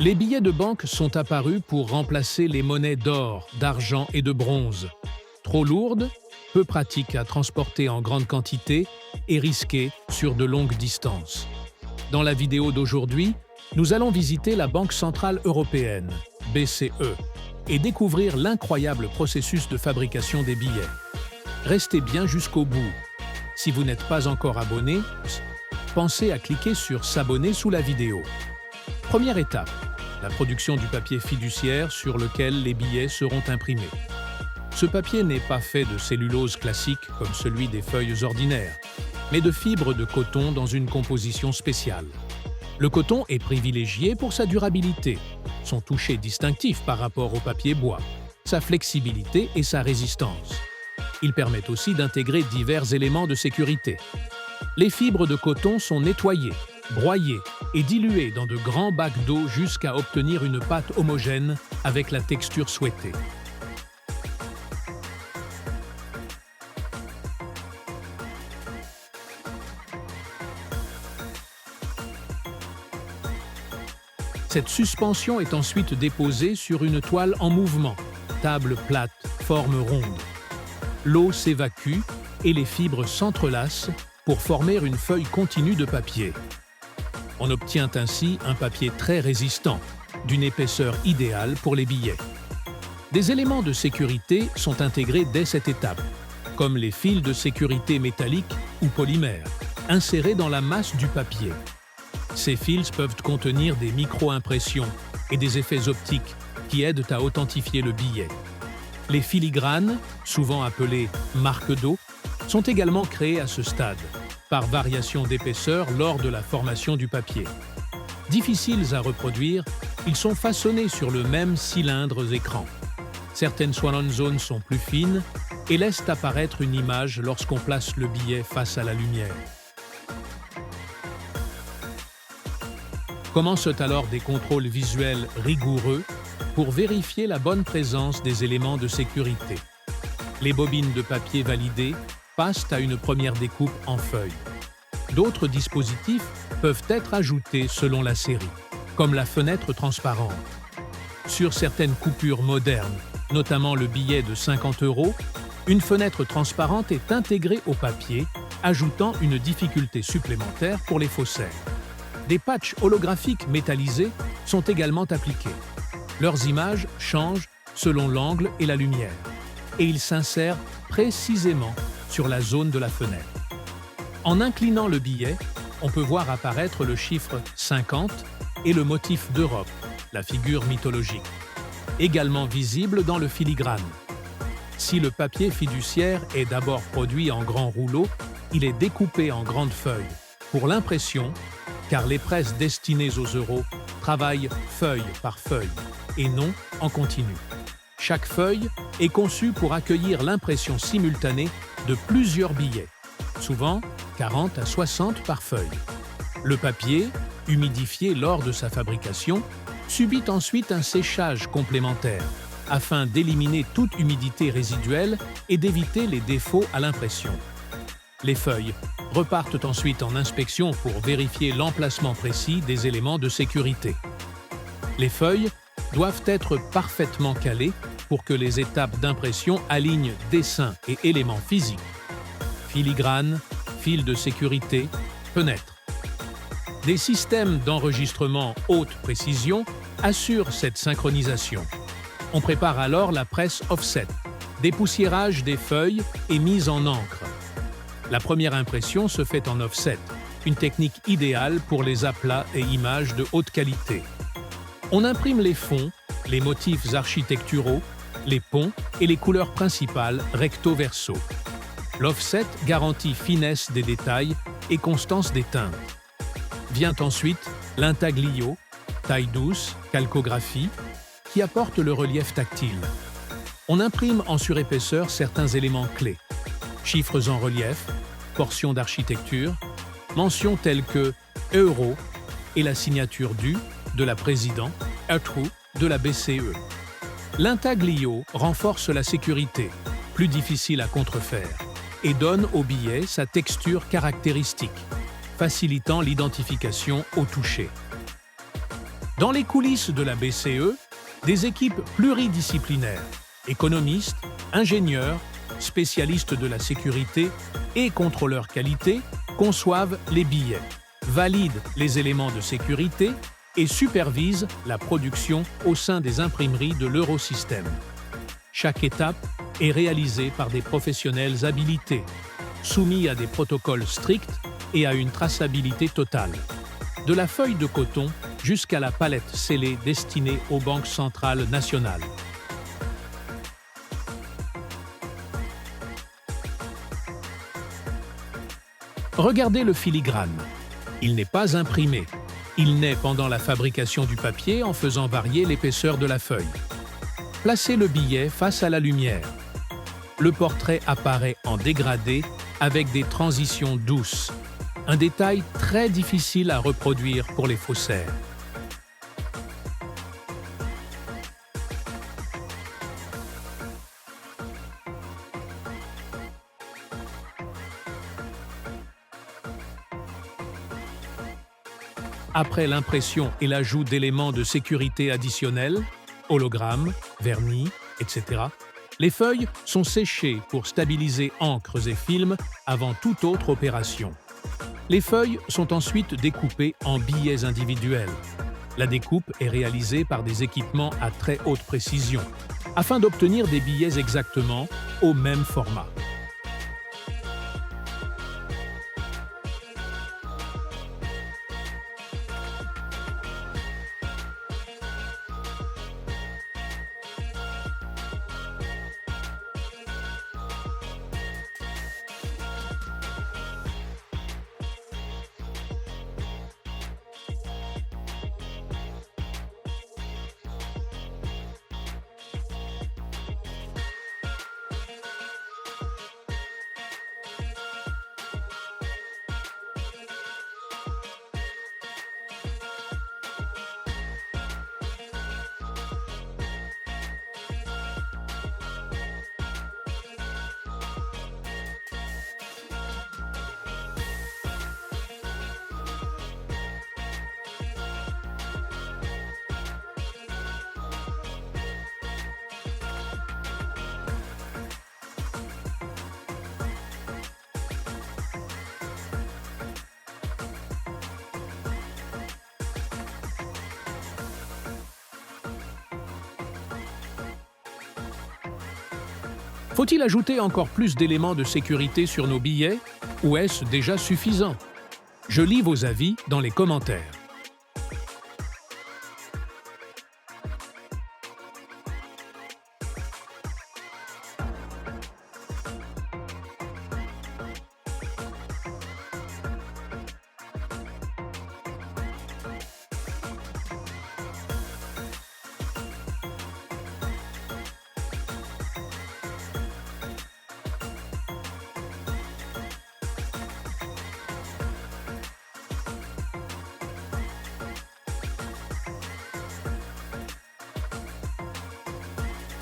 Les billets de banque sont apparus pour remplacer les monnaies d'or, d'argent et de bronze. Trop lourdes, peu pratiques à transporter en grande quantité et risquées sur de longues distances. Dans la vidéo d'aujourd'hui, nous allons visiter la Banque centrale européenne, BCE, et découvrir l'incroyable processus de fabrication des billets. Restez bien jusqu'au bout. Si vous n'êtes pas encore abonné, pensez à cliquer sur « S'abonner » sous la vidéo. Première étape, la production du papier fiduciaire sur lequel les billets seront imprimés. Ce papier n'est pas fait de cellulose classique comme celui des feuilles ordinaires, mais de fibres de coton dans une composition spéciale. Le coton est privilégié pour sa durabilité, son toucher distinctif par rapport au papier bois, sa flexibilité et sa résistance. Il permet aussi d'intégrer divers éléments de sécurité. Les fibres de coton sont nettoyées, broyées et diluées dans de grands bacs d'eau jusqu'à obtenir une pâte homogène avec la texture souhaitée. Cette suspension est ensuite déposée sur une toile en mouvement, table plate, forme ronde. L'eau s'évacue et les fibres s'entrelacent pour former une feuille continue de papier. On obtient ainsi un papier très résistant, d'une épaisseur idéale pour les billets. Des éléments de sécurité sont intégrés dès cette étape, comme les fils de sécurité métalliques ou polymères, insérés dans la masse du papier. Ces fils peuvent contenir des micro-impressions et des effets optiques qui aident à authentifier le billet. Les filigranes, souvent appelées marques d'eau, sont également créés à ce stade, par variation d'épaisseur lors de la formation du papier. Difficiles à reproduire, ils sont façonnés sur le même cylindre écran. Certaines Swanon zones sont plus fines et laissent apparaître une image lorsqu'on place le billet face à la lumière. Commencent alors des contrôles visuels rigoureux pour vérifier la bonne présence des éléments de sécurité. Les bobines de papier validées passent à une première découpe en feuilles. D'autres dispositifs peuvent être ajoutés selon la série, comme la fenêtre transparente. Sur certaines coupures modernes, notamment le billet de 50 €, une fenêtre transparente est intégrée au papier, ajoutant une difficulté supplémentaire pour les faussaires. Des patchs holographiques métallisés sont également appliqués. Leurs images changent selon l'angle et la lumière, et ils s'insèrent précisément sur la zone de la fenêtre. En inclinant le billet, on peut voir apparaître le chiffre 50 et le motif d'Europe, la figure mythologique, également visible dans le filigrane. Si le papier fiduciaire est d'abord produit en grands rouleaux, il est découpé en grandes feuilles pour l'impression, car les presses destinées aux euros travaillent feuille par feuille et non en continu. Chaque feuille est conçue pour accueillir l'impression simultanée de plusieurs billets, souvent 40 à 60 par feuille. Le papier, humidifié lors de sa fabrication, subit ensuite un séchage complémentaire afin d'éliminer toute humidité résiduelle et d'éviter les défauts à l'impression. Les feuilles repartent ensuite en inspection pour vérifier l'emplacement précis des éléments de sécurité. Les feuilles doivent être parfaitement calées pour que les étapes d'impression alignent dessins et éléments physiques. Filigrane, fils de sécurité, fenêtres. Des systèmes d'enregistrement haute précision assurent cette synchronisation. On prépare alors la presse offset, dépoussiérage des feuilles et mise en encre. La première impression se fait en offset, une technique idéale pour les aplats et images de haute qualité. On imprime les fonds, les motifs architecturaux, les ponts et les couleurs principales recto-verso. L'offset garantit finesse des détails et constance des teintes. Vient ensuite l'intaglio, taille douce, calcographie, qui apporte le relief tactile. On imprime en surépaisseur certains éléments clés. Chiffres en relief, portions d'architecture, mentions telles que euro et la signature du, de la président, Ertrou, de la BCE. L'intaglio renforce la sécurité, plus difficile à contrefaire, et donne au billet sa texture caractéristique, facilitant l'identification au toucher. Dans les coulisses de la BCE, des équipes pluridisciplinaires, économistes, ingénieurs, spécialistes de la sécurité et contrôleurs qualité, conçoivent les billets, valident les éléments de sécurité et supervisent la production au sein des imprimeries de l'Eurosystème. Chaque étape est réalisée par des professionnels habilités, soumis à des protocoles stricts et à une traçabilité totale. De la feuille de coton jusqu'à la palette scellée destinée aux banques centrales nationales. Regardez le filigrane. Il n'est pas imprimé. Il naît pendant la fabrication du papier en faisant varier l'épaisseur de la feuille. Placez le billet face à la lumière. Le portrait apparaît en dégradé avec des transitions douces. Un détail très difficile à reproduire pour les faussaires. Après l'impression et l'ajout d'éléments de sécurité additionnels, hologrammes, vernis, etc., les feuilles sont séchées pour stabiliser encres et films avant toute autre opération. Les feuilles sont ensuite découpées en billets individuels. La découpe est réalisée par des équipements à très haute précision, afin d'obtenir des billets exactement au même format. Faut-il ajouter encore plus d'éléments de sécurité sur nos billets ou est-ce déjà suffisant? Je lis vos avis dans les commentaires.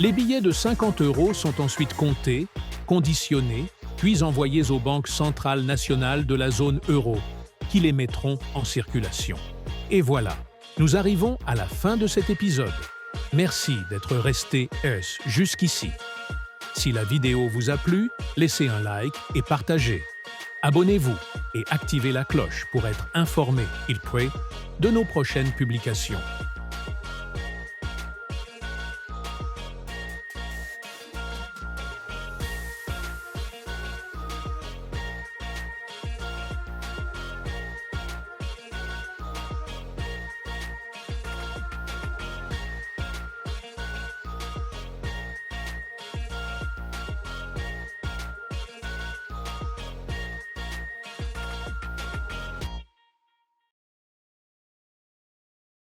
Les billets de 50 € sont ensuite comptés, conditionnés, puis envoyés aux banques centrales nationales de la zone euro, qui les mettront en circulation. Et voilà, nous arrivons à la fin de cet épisode. Merci d'être resté jusqu'ici. Si la vidéo vous a plu, laissez un like et partagez. Abonnez-vous et activez la cloche pour être informé, de nos prochaines publications.